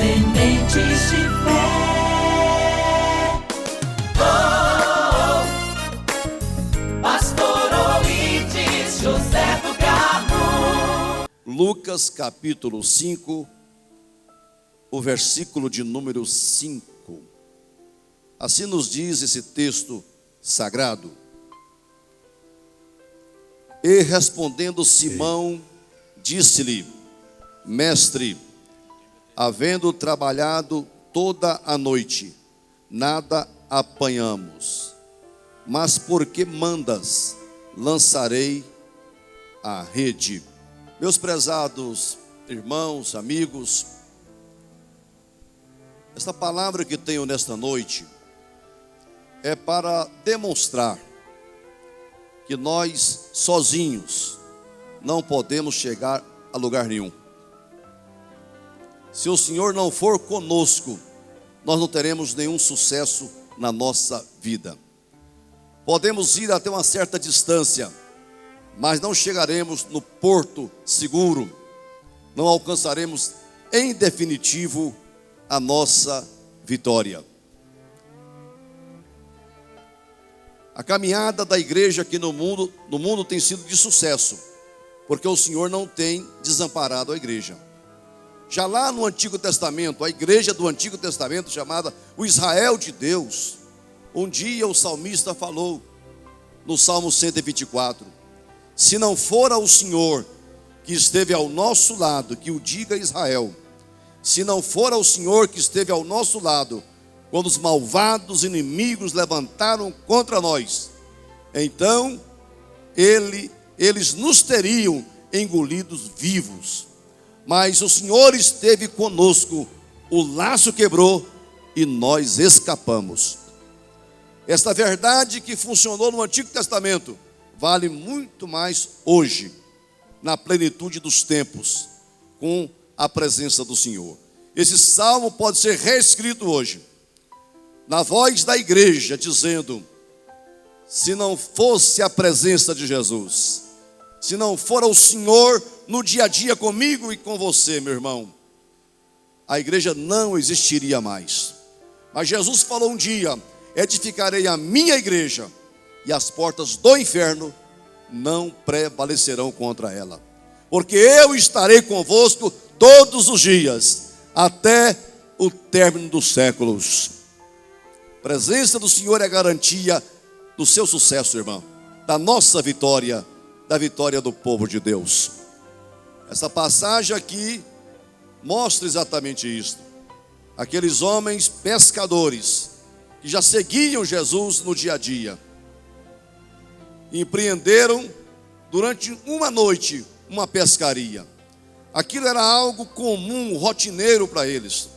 Sementes de fé. Oh, Pastor Oídes José do Carmo. Lucas capítulo 5, o versículo de número 5. Assim nos diz esse texto sagrado. E respondendo Simão, disse-lhe: Mestre, havendo trabalhado toda a noite, nada apanhamos. Mas porque mandas, lançarei a rede. Meus prezados irmãos, amigos, esta palavra que tenho nesta noite é para demonstrar que nós sozinhos não podemos chegar a lugar nenhum. Se o Senhor não for conosco, nós não teremos nenhum sucesso na nossa vida. Podemos ir até uma certa distância, mas não chegaremos no porto seguro, não alcançaremos em definitivo a nossa vitória. A caminhada da igreja aqui no mundo tem sido de sucesso, porque o Senhor não tem desamparado a igreja. Já lá no Antigo Testamento, a igreja do Antigo Testamento, chamada o Israel de Deus, um dia o salmista falou, no Salmo 124, se não fora o Senhor que esteve ao nosso lado, que o diga Israel, se não fora o Senhor que esteve ao nosso lado, quando os malvados inimigos levantaram contra nós, então eles nos teriam engolidos vivos. Mas o Senhor esteve conosco, o laço quebrou e nós escapamos. Esta verdade que funcionou no Antigo Testamento vale muito mais hoje, na plenitude dos tempos, com a presença do Senhor. Esse salmo pode ser reescrito hoje, na voz da igreja, dizendo: se não fosse a presença de Jesus, se não for o Senhor no dia a dia comigo e com você, meu irmão, a igreja não existiria mais. Mas Jesus falou um dia: edificarei a minha igreja, e as portas do inferno não prevalecerão contra ela, porque eu estarei convosco todos os dias, até o término dos séculos. A presença do Senhor é garantia do seu sucesso, irmão, da nossa vitória, da vitória do povo de Deus. Essa passagem aqui mostra exatamente isso. Aqueles homens pescadores que já seguiam Jesus no dia a dia, empreenderam durante uma noite uma pescaria. Aquilo era algo comum, rotineiro para eles.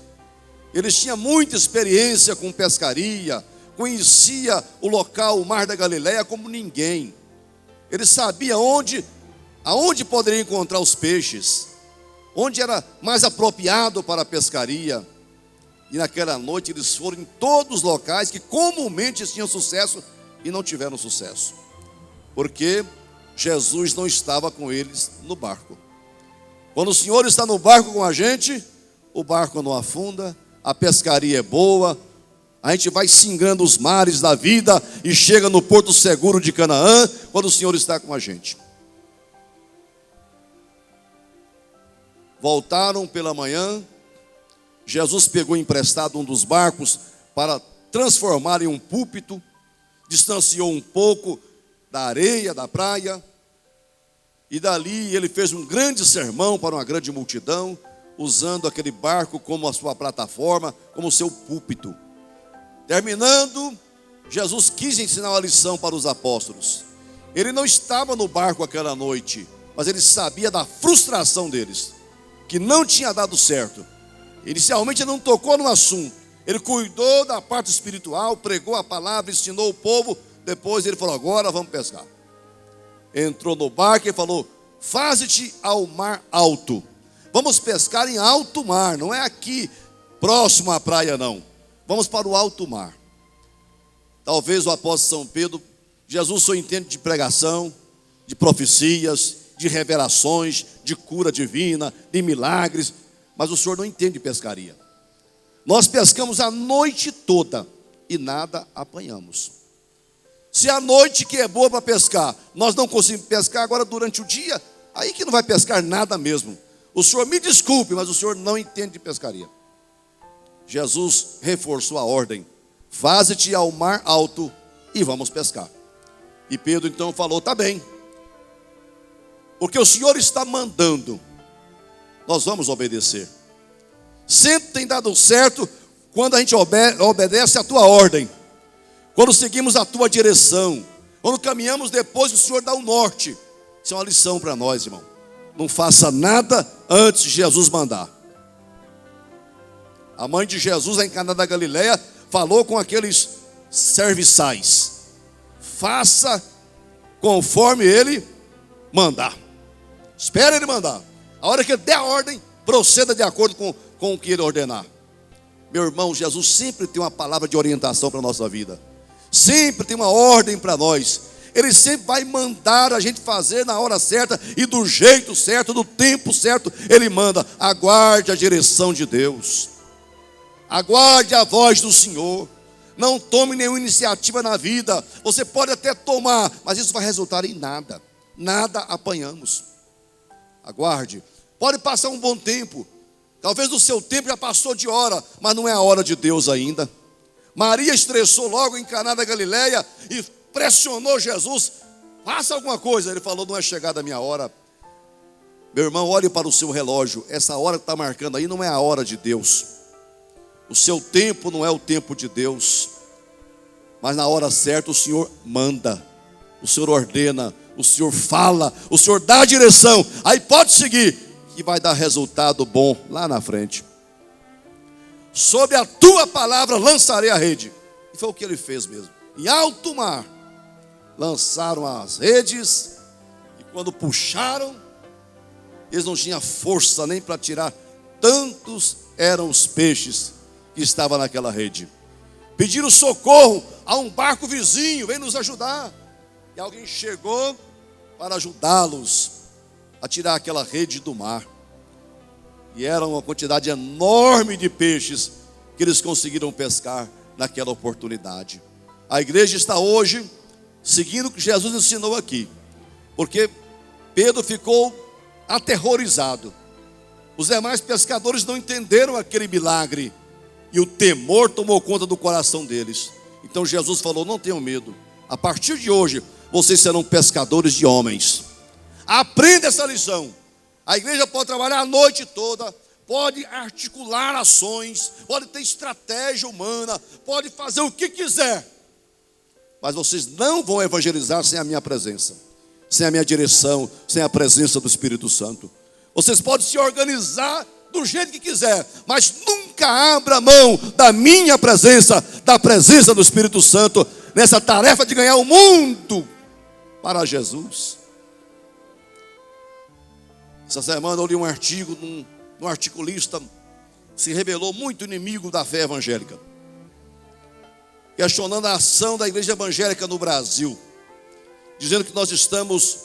Eles tinham muita experiência com pescaria, conhecia o local, o Mar da Galileia, como ninguém. Eles sabiam aonde poderiam encontrar os peixes, onde era mais apropriado para a pescaria. E naquela noite eles foram em todos os locais que comumente tinham sucesso e não tiveram sucesso, porque Jesus não estava com eles no barco. Quando o Senhor está no barco com a gente, o barco não afunda, a pescaria é boa, a gente vai singando os mares da vida e chega no porto seguro de Canaã, quando o Senhor está com a gente. Voltaram pela manhã, Jesus pegou emprestado um dos barcos para transformar em um púlpito, distanciou um pouco da areia, da praia, e dali ele fez um grande sermão para uma grande multidão, usando aquele barco como a sua plataforma, como o seu púlpito. Terminando, Jesus quis ensinar uma lição para os apóstolos. Ele não estava no barco aquela noite, mas ele sabia da frustração deles, que não tinha dado certo. Inicialmente ele não tocou no assunto, ele cuidou da parte espiritual, pregou a palavra, ensinou o povo. Depois ele falou: agora vamos pescar. Entrou no barco e falou: faze-te ao mar alto. Vamos pescar em alto mar, não é aqui próximo à praia não. Vamos para o alto mar. Talvez o apóstolo São Pedro, Jesus só entende de pregação, de profecias, de revelações, de cura divina, de milagres, mas o senhor não entende de pescaria. Nós pescamos a noite toda e nada apanhamos. Se a noite que é boa para pescar, nós não conseguimos pescar agora durante o dia, aí que não vai pescar nada mesmo. O senhor me desculpe, mas o senhor não entende de pescaria. Jesus reforçou a ordem: vaze-te ao mar alto e vamos pescar. E Pedro então falou: tá bem, porque o senhor está mandando, nós vamos obedecer. Sempre tem dado certo quando a gente obedece a tua ordem, quando seguimos a tua direção, quando caminhamos depois que o Senhor dá o norte. Isso é uma lição para nós, irmão. Não faça nada antes de Jesus mandar. A mãe de Jesus, lá em Caná da Galileia, falou com aqueles serviçais: faça conforme ele mandar. Espera ele mandar. A hora que ele der a ordem, proceda de acordo com o que ele ordenar. Meu irmão, Jesus sempre tem uma palavra de orientação para a nossa vida. Sempre tem uma ordem para nós. Ele sempre vai mandar a gente fazer na hora certa e do jeito certo, do tempo certo. Ele manda. Aguarde a direção de Deus. Aguarde a voz do Senhor. Não tome nenhuma iniciativa na vida. Você pode até tomar, mas isso vai resultar em nada. Nada apanhamos. Aguarde. Pode passar um bom tempo. Talvez o seu tempo já passou de hora, mas não é a hora de Deus ainda. Maria estressou logo em Caná da Galileia e pressionou Jesus: faça alguma coisa. Ele falou: não é chegada a minha hora. Meu irmão, olhe para o seu relógio. Essa hora que está marcando aí não é a hora de Deus. O seu tempo não é o tempo de Deus. Mas na hora certa o Senhor manda, o Senhor ordena, o Senhor fala, o Senhor dá a direção. Aí pode seguir, que vai dar resultado bom lá na frente. Sobre a tua palavra lançarei a rede. E foi o que ele fez mesmo. Em alto mar lançaram as redes, e quando puxaram, eles não tinham força nem para tirar, tantos eram os peixes que estavam naquela rede. Pediram socorro a um barco vizinho: vem nos ajudar. E alguém chegou para ajudá-los a tirar aquela rede do mar. E era uma quantidade enorme de peixes que eles conseguiram pescar naquela oportunidade. A igreja está hoje seguindo o que Jesus ensinou aqui, porque Pedro ficou aterrorizado. Os demais pescadores não entenderam aquele milagre e o temor tomou conta do coração deles. Então Jesus falou: não tenham medo, a partir de hoje vocês serão pescadores de homens. Aprenda essa lição. A igreja pode trabalhar a noite toda, pode articular ações, pode ter estratégia humana, pode fazer o que quiser, mas vocês não vão evangelizar sem a minha presença, sem a minha direção, sem a presença do Espírito Santo. Vocês podem se organizar do jeito que quiser, mas nunca abra mão da minha presença, da presença do Espírito Santo, nessa tarefa de ganhar o mundo para Jesus. Essa semana eu li um artigo de um articulista, se revelou muito inimigo da fé evangélica, questionando a ação da igreja evangélica no Brasil, dizendo que nós estamos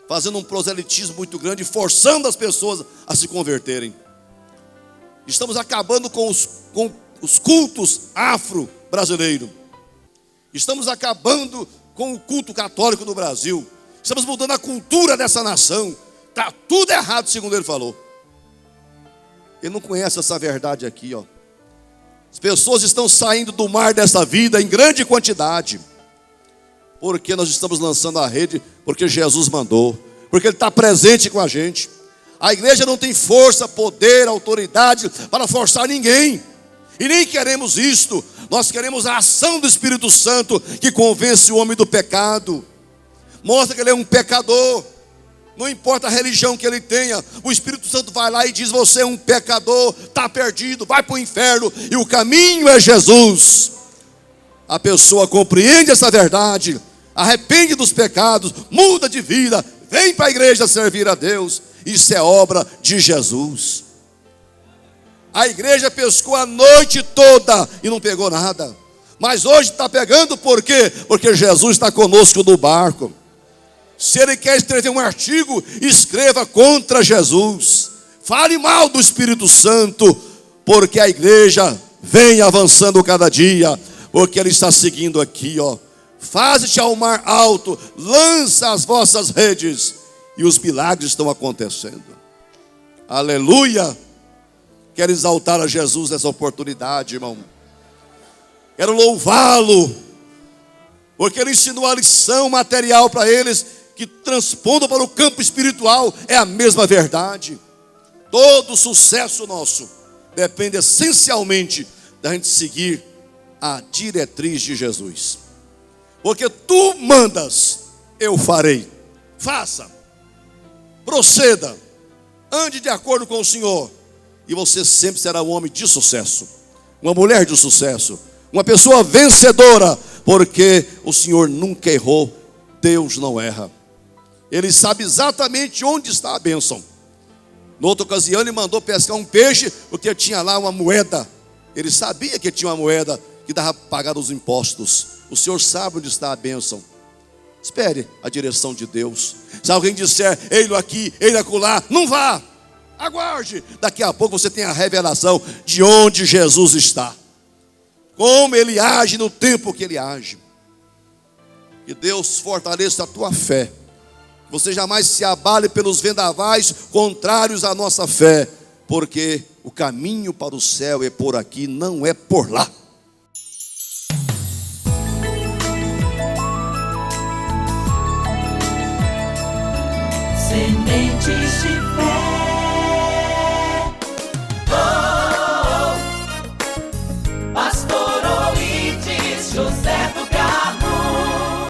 fazendo um proselitismo muito grande, forçando as pessoas a se converterem. Estamos acabando com os cultos afro-brasileiros. Estamos acabando com o culto católico no Brasil. Estamos mudando a cultura dessa nação. Está tudo errado, segundo ele falou. Ele não conhece essa verdade aqui, ó. As pessoas estão saindo do mar dessa vida em grande quantidade, porque nós estamos lançando a rede, porque Jesus mandou, porque Ele está presente com a gente. A igreja não tem força, poder, autoridade para forçar ninguém, e nem queremos isto. Nós queremos a ação do Espírito Santo, que convence o homem do pecado, mostra que ele é um pecador. Não importa a religião que ele tenha, o Espírito Santo vai lá e diz: você é um pecador, está perdido, vai para o inferno, e o caminho é Jesus. A pessoa compreende essa verdade, arrepende dos pecados, muda de vida, vem para a igreja servir a Deus. Isso é obra de Jesus. A igreja pescou a noite toda e não pegou nada, mas hoje está pegando. Por quê? Porque Jesus está conosco no barco. Se ele quer escrever um artigo, escreva contra Jesus, fale mal do Espírito Santo, porque a igreja vem avançando cada dia, porque Ele está seguindo aqui, ó. Faze-te ao mar alto, lança as vossas redes, e os milagres estão acontecendo. Aleluia! Quero exaltar a Jesus nessa oportunidade, irmão. Quero louvá-lo, porque Ele ensinou a lição material para eles, que transpondo para o campo espiritual é a mesma verdade. Todo sucesso nosso depende essencialmente da gente seguir a diretriz de Jesus. Porque tu mandas, eu farei. Faça, proceda, ande de acordo com o Senhor, e você sempre será um homem de sucesso, uma mulher de sucesso, uma pessoa vencedora, porque o Senhor nunca errou, Deus não erra. Ele sabe exatamente onde está a bênção. Noutra ocasião ele mandou pescar um peixe, porque tinha lá uma moeda. Ele sabia que tinha uma moeda que dava para pagar os impostos. O Senhor sabe onde está a bênção. Espere a direção de Deus. Se alguém disser, ei-lo aqui, ei-lo acolá, não vá. Aguarde. Daqui a pouco você tem a revelação de onde Jesus está. Como Ele age no tempo que Ele age. Que Deus fortaleça a tua fé. Que você jamais se abale pelos vendavais contrários à nossa fé. Porque o caminho para o céu é por aqui, não é por lá. Sementes de fé.